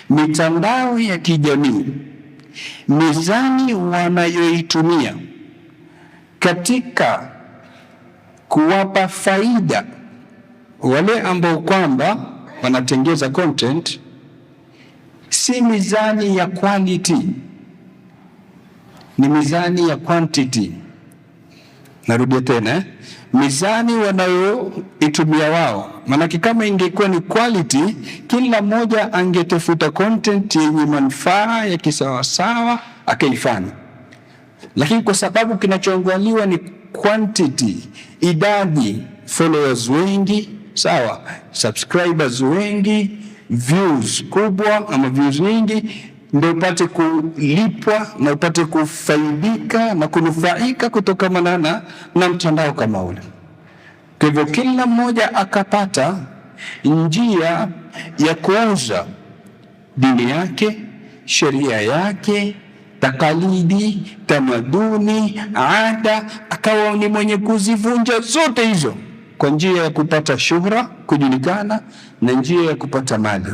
mitandao ya kijamii, mizani wanayoitumia katika kuwapa faida wale ambao kwamba wanatengeza content, si mizani ya quality, ni mizani ya quantity. Narudia tena, mizani wanayoitumia wao. Maanake kama ingekuwa ni quality, kila mmoja angetafuta content yenye manufaa ya kisawasawa akaifanya. Lakini kwa sababu kinachoangaliwa ni quantity, idadi, followers wengi, sawa, subscribers wengi, views kubwa ama views nyingi, ndio upate kulipwa na upate kufaidika na kunufaika kutokana na mtandao kama ule. Kwa hivyo kila mmoja akapata njia ya kuuza dini yake, sheria yake, takalidi, tamaduni, ada, akawa ni mwenye kuzivunja zote hizo kwa njia ya kupata shuhra, kujulikana, na njia ya kupata mali.